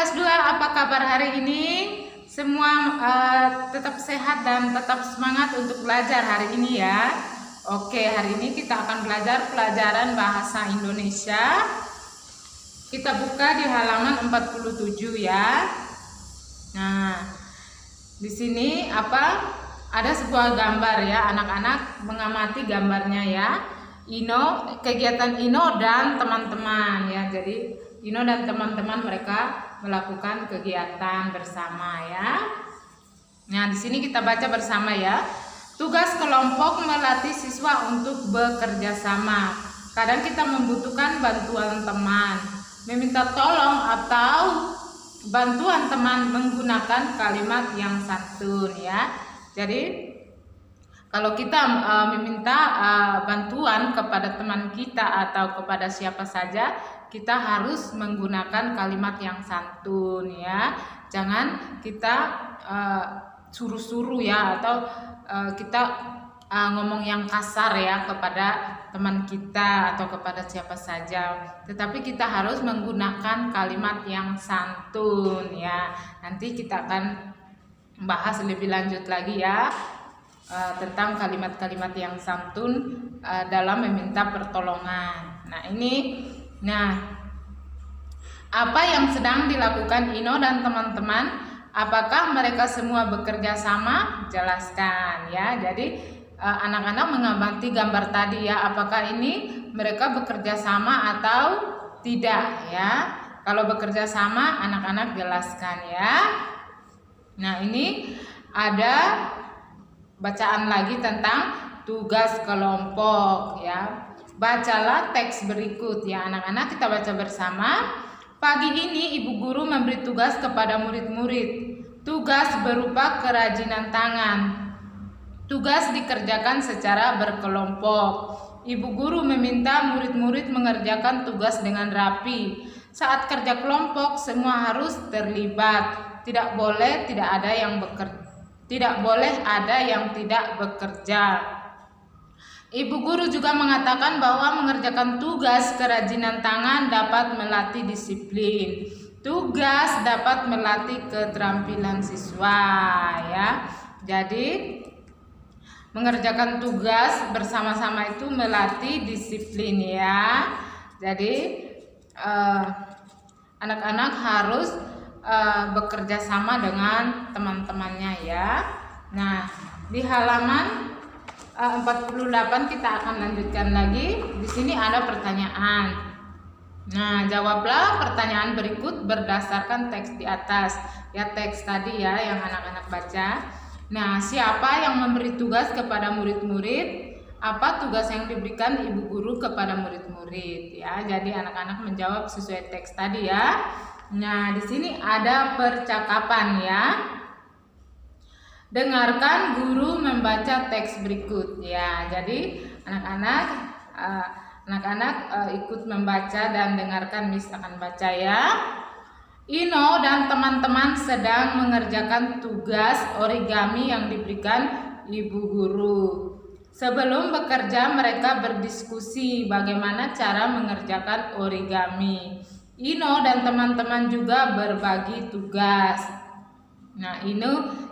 kelas 2, apa kabar hari ini? Semua tetap sehat dan tetap semangat untuk belajar hari ini ya. Oke, hari ini kita akan belajar pelajaran bahasa Indonesia. Kita buka di halaman 47 ya. Nah, di sini ada sebuah gambar ya, anak-anak mengamati gambarnya ya. Kegiatan Ino dan teman-teman ya. Jadi Ino dan teman-teman mereka melakukan kegiatan bersama ya. Nah, di sini kita baca bersama ya. Tugas kelompok melatih siswa untuk bekerja sama. Kadang kita membutuhkan bantuan teman, meminta tolong atau bantuan teman menggunakan kalimat yang santun ya. Jadi kalau kita meminta bantuan kepada teman kita atau kepada siapa saja, kita harus menggunakan kalimat yang santun ya. Jangan kita suruh-suruh ya, atau kita ngomong yang kasar ya kepada teman kita atau kepada siapa saja. Tetapi kita harus menggunakan kalimat yang santun ya. Nanti kita akan bahas lebih lanjut lagi ya tentang kalimat-kalimat yang santun dalam meminta pertolongan. Nah, apa yang sedang dilakukan Ino dan teman-teman? Apakah mereka semua bekerja sama? Jelaskan ya. Jadi anak-anak mengamati gambar tadi ya. Apakah ini mereka bekerja sama atau tidak ya? Kalau bekerja sama, anak-anak jelaskan ya. Nah, ini ada bacaan lagi tentang tugas kelompok ya. Bacalah teks berikut ya anak-anak, kita baca bersama. Pagi ini ibu guru memberi tugas kepada murid-murid. Tugas berupa kerajinan tangan. Tugas dikerjakan secara berkelompok. Ibu guru meminta murid-murid mengerjakan tugas dengan rapi. Saat kerja kelompok semua harus terlibat. Tidak boleh ada yang tidak bekerja. Ibu guru juga mengatakan bahwa mengerjakan tugas kerajinan tangan dapat melatih disiplin. Tugas dapat melatih keterampilan siswa ya. Jadi mengerjakan tugas bersama-sama itu melatih disiplin ya. Jadi anak-anak harus bekerja sama dengan teman-temannya ya. Nah, di halaman 48 kita akan lanjutkan lagi. Di sini ada pertanyaan. Nah, jawablah pertanyaan berikut berdasarkan teks di atas. Ya, teks tadi ya yang anak-anak baca. Nah, siapa yang memberi tugas kepada murid-murid? Apa tugas yang diberikan ibu guru kepada murid-murid ya. Jadi anak-anak menjawab sesuai teks tadi ya. Nah, di sini ada percakapan ya. Dengarkan guru membaca teks berikut ya. Jadi anak-anak ikut membaca dan dengarkan Miss akan baca ya. Ino dan teman-teman sedang mengerjakan tugas origami yang diberikan ibu guru. Sebelum bekerja mereka berdiskusi bagaimana cara mengerjakan origami. Ino dan teman-teman juga berbagi tugas. Nah, Ino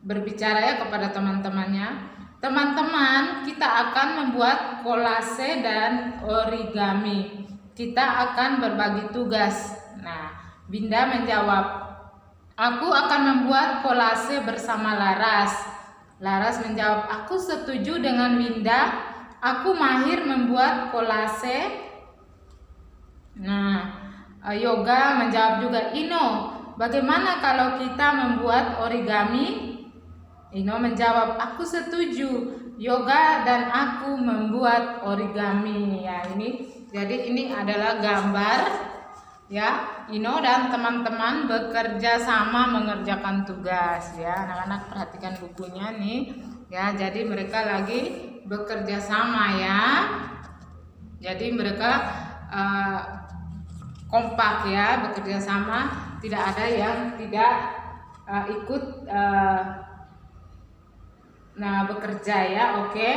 berbicara ya kepada teman-temannya. Teman-teman, kita akan membuat kolase dan origami. Kita akan berbagi tugas. Nah, Binda menjawab, aku akan membuat kolase bersama Laras. Laras menjawab, aku setuju dengan Binda. Aku mahir membuat kolase. Nah, Yoga menjawab juga, Ino, bagaimana kalau kita membuat origami? Ino menjawab, aku setuju. Yoga dan aku membuat origami. Ya, jadi ini adalah gambar ya. Ino dan teman-teman bekerja sama mengerjakan tugas ya. Anak-anak perhatikan bukunya nih. Ya, jadi mereka lagi bekerja sama ya. Jadi mereka kompak ya, bekerja sama, tidak ada yang tidak ikut bekerja ya. Oke.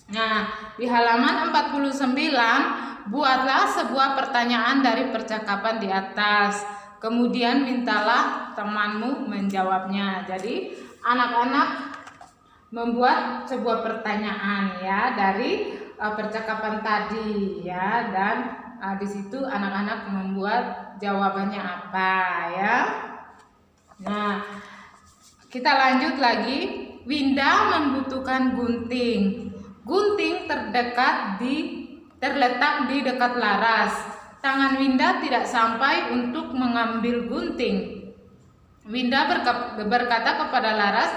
Nah, di halaman 49 buatlah sebuah pertanyaan dari percakapan di atas. Kemudian mintalah temanmu menjawabnya. Jadi anak-anak membuat sebuah pertanyaan ya dari percakapan tadi ya, dan di situ anak-anak membuat jawabannya apa ya. Nah, kita lanjut lagi. Winda membutuhkan gunting. Gunting terletak di dekat Laras. Tangan Winda tidak sampai untuk mengambil gunting. Winda berkata kepada Laras,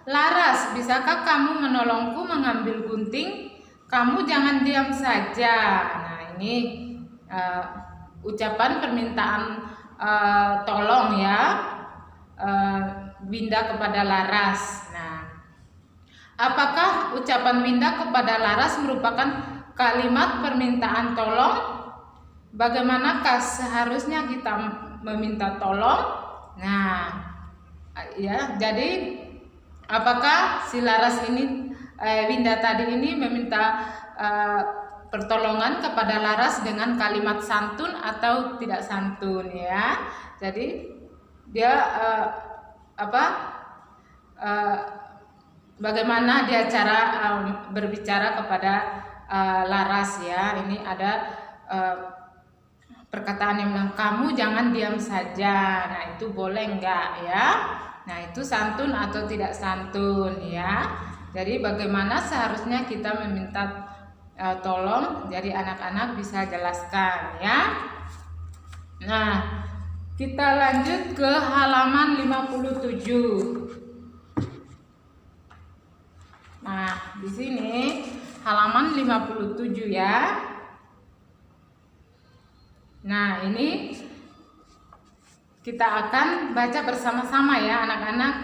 "Laras, bisakah kamu menolongku mengambil gunting? Kamu jangan diam saja." Nah, ini ucapan permintaan tolong ya, Winda kepada Laras. Nah, apakah ucapan Winda kepada Laras merupakan kalimat permintaan tolong? Bagaimanakah seharusnya kita meminta tolong? Nah, ya, jadi apakah si Laras ini, Winda tadi ini meminta pertolongan kepada Laras dengan kalimat santun atau tidak santun ya? Jadi dia bagaimana dia cara berbicara kepada Laras ya? Ini ada perkataan yang bilang, "Kamu jangan diam saja." Nah, itu boleh enggak ya? Nah, itu santun atau tidak santun ya? Jadi bagaimana seharusnya kita meminta tolong? Jadi anak-anak bisa jelaskan ya. Nah, kita lanjut ke halaman 57. Nah, di sini halaman 57 ya. Nah, ini kita akan baca bersama-sama ya anak-anak.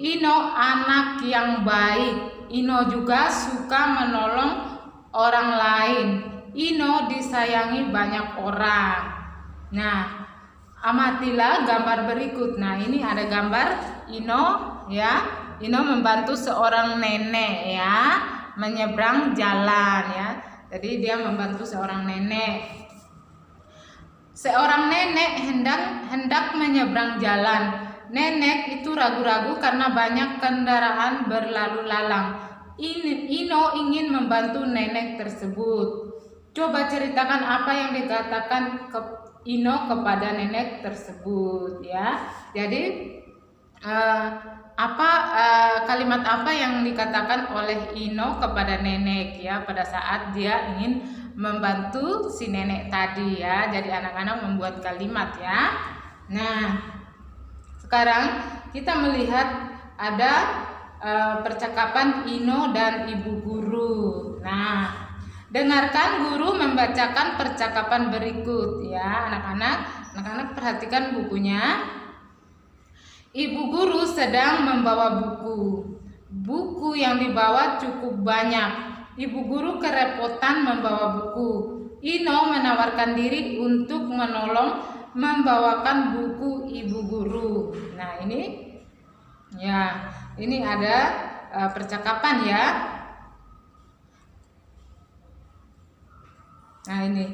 Ino anak yang baik. Ino juga suka menolong orang lain. Ino disayangi banyak orang. Nah, amatilah gambar berikut. Nah, ini ada gambar Ino ya. Ino membantu seorang nenek ya menyeberang jalan ya. Jadi dia membantu seorang nenek. Seorang nenek hendak menyeberang jalan. Nenek itu ragu-ragu karena banyak kendaraan berlalu lalang. Ino ingin membantu nenek tersebut. Coba ceritakan apa yang dikatakan Ino kepada nenek tersebut ya. Jadi kalimat apa yang dikatakan oleh Ino kepada nenek ya pada saat dia ingin membantu si nenek tadi ya. Jadi anak-anak membuat kalimat ya. Nah, sekarang kita melihat ada percakapan Ino dan ibu guru. Nah, dengarkan guru membacakan percakapan berikut ya anak-anak perhatikan bukunya. Ibu guru sedang membawa buku. Buku yang dibawa cukup banyak. Ibu guru kerepotan membawa buku. Ino menawarkan diri untuk menolong membawakan buku ibu guru. Nah, ini ya, ini ada percakapan ya. Nah, ini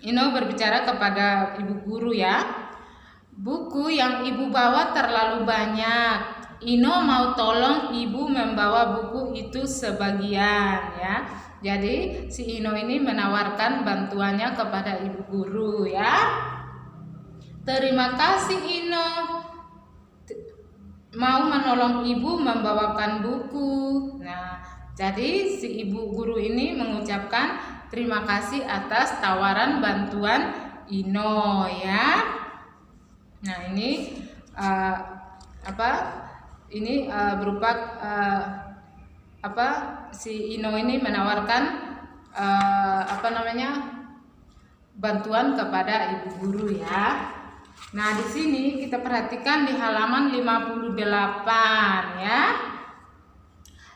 Ino berbicara kepada ibu guru ya. Buku yang ibu bawa terlalu banyak. Ino mau tolong ibu membawa buku itu sebagian ya. Jadi si Ino ini menawarkan bantuannya kepada ibu guru ya. Terima kasih Ino mau menolong ibu membawakan buku. Nah, jadi si ibu guru ini mengucapkan terima kasih atas tawaran bantuan Ino ya. Nah, ini ini berupa si Ino ini menawarkan bantuan kepada ibu guru ya. Nah, di sini kita perhatikan di halaman 58 ya.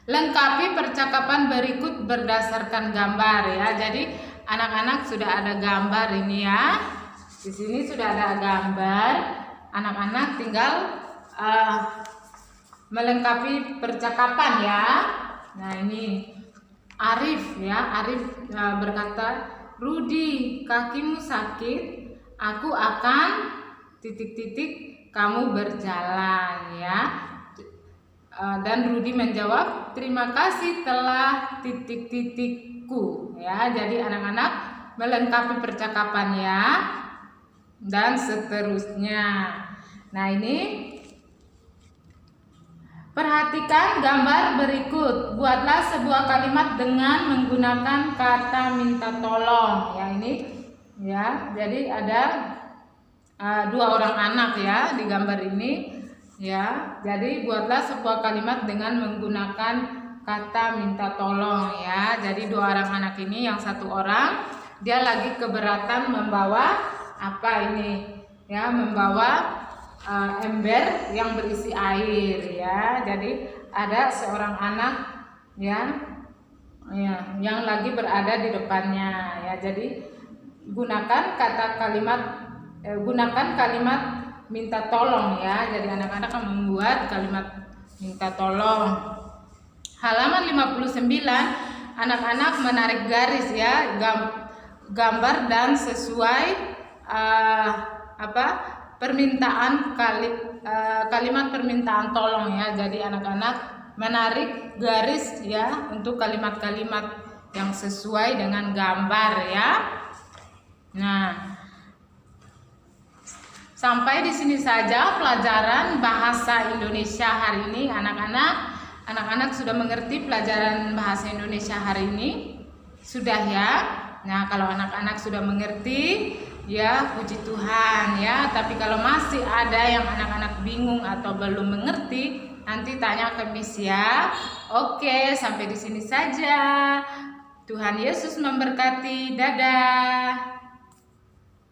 Lengkapi percakapan berikut berdasarkan gambar ya. Jadi anak-anak sudah ada gambar ini ya. Di sini sudah ada gambar. Anak-anak tinggal melengkapi percakapan ya. Nah ini Arif ya, Arif berkata, Rudi, kakimu sakit, aku akan titik-titik kamu berjalan ya. Dan Rudi menjawab, terima kasih telah titik-titikku ya. Jadi anak-anak melengkapi percakapan ya, dan seterusnya. Nah ini perhatikan gambar berikut. Buatlah sebuah kalimat dengan menggunakan kata minta tolong ya. Ini ya, jadi ada dua orang anak ya di gambar ini ya. Jadi buatlah sebuah kalimat dengan menggunakan kata minta tolong ya. Jadi dua orang anak ini, yang satu orang dia lagi keberatan membawa apa ini ya, membawa ember yang berisi air ya. Jadi ada seorang anak ya, yang lagi berada di depannya ya. Jadi gunakan kalimat minta tolong ya. Jadi anak-anak akan membuat kalimat minta tolong. Halaman 59, anak-anak menarik garis ya, gambar dan sesuai kalimat permintaan tolong ya. Jadi anak-anak menarik garis ya untuk kalimat-kalimat yang sesuai dengan gambar ya. Nah, sampai di sini saja pelajaran bahasa Indonesia hari ini. Anak-anak sudah mengerti pelajaran bahasa Indonesia hari ini? Sudah ya? Nah, kalau anak-anak sudah mengerti, ya puji Tuhan ya. Tapi kalau masih ada yang anak-anak bingung atau belum mengerti, nanti tanya ke Miss ya. Oke, sampai di sini saja. Tuhan Yesus memberkati. Dadah.